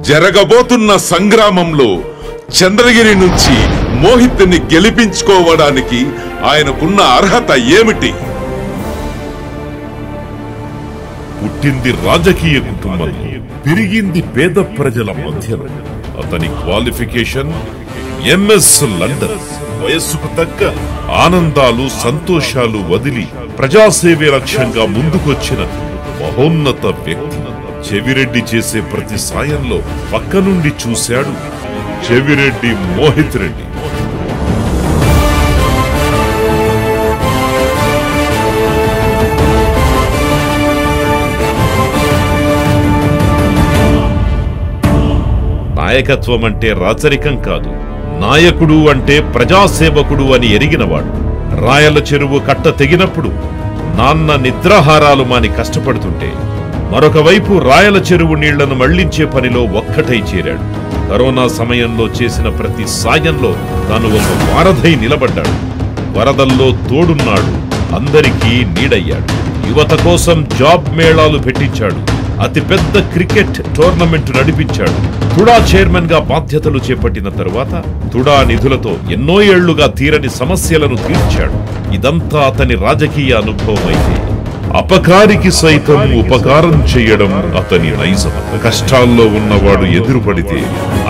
జరగబోతున్న సంగ్రామంలో చంద్రగిరి నుంచి మోహిత్ని గెలిపించుకోవడానికి ఆయనకున్న అర్హత ఏమిటి? పుట్టింది రాజకీయ కుటుంబంలో, పెరిగింది పేద ప్రజల మధ్యలో. అతని క్వాలిఫికేషన్ ఎంఎస్ లండన్. వయస్సుకు తగ్గ ఆనందాలు సంతోషాలు వదిలి ప్రజాసేవే లక్ష్యంగా ముందుకొచ్చిన మహోన్నత వ్యక్తి. చెవిరెడ్డి చేసే ప్రతి సాయంలో పక్క నుండి చూశాడు చెవిరెడ్డి మోహిత్ రెడ్డి. నాయకత్వం అంటే రాచరికం కాదు, నాయకుడు అంటే ప్రజాసేవకుడు అని ఎరిగినవాడు. రాయల చెరువు కట్ట తెగినప్పుడు నాన్న నిద్రాహారాలు మాని కష్టపడుతుంటే, మరొక వైపు రాయల చెరువు నీళ్లను మళ్లించే పనిలో ఒక్కటై చేరాడు. కరోనా సమయంలో చేసిన ప్రతి సాయంలో తాను ఒక వారధై నిలబడ్డాడు. వరదల్లో తోడున్నాడు, అందరికీ నీడయ్యాడు. యువత కోసం జాబ్ మేళాలు పెట్టించాడు. అతిపెద్ద క్రికెట్ టోర్నమెంట్ నడిపించాడు. తుడా చైర్మన్ గా బాధ్యతలు చేపట్టిన తరువాత తుడా నిధులతో ఎన్నో ఏళ్లుగా తీరని సమస్యలను తీర్చాడు. ఇదంతా అతని రాజకీయ అనుభవం అయితే, అపకారికి సైతం ఉపకారం చేయడం అతని నైజం. కష్టాల్లో ఉన్నవాడు ఎదురుపడితే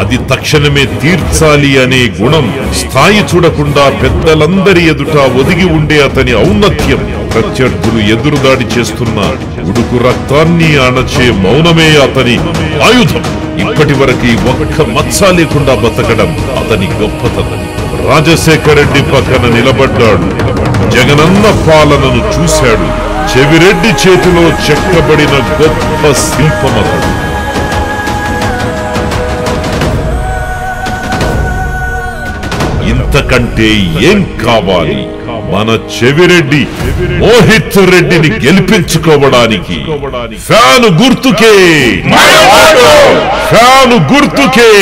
అది తక్షణమే తీర్చాలి అనే గుణం, స్థాయి చూడకుండా పెద్దలందరి ఎదుట ఒదిగి ఉండే అతని ఔన్నత్యం, ప్రత్యర్థులు ఎదురుదాడి చేస్తున్న ఉడుకు రక్తాన్ని అణచే మౌనమే అతని ఆయుధం. ఇప్పటి వరకు ఒక్క మచ్చ లేకుండా బతకడం అతని గొప్పతనం. రాజశేఖర రెడ్డి పక్కన నిలబడ్డాడు. జగనన్న పాలనను చూశాడు. చెవిరెడ్డి చేతిలో చెక్కబడిన గొప్ప శిల్పమతడు. ఇంతకంటే ఏం కావాలి మన చెవిరెడ్డి మోహిత్ రెడ్డిని గెలిపించుకోవడానికి? ఫ్యాను గుర్తుకే, ఫ్యాను గుర్తుకే.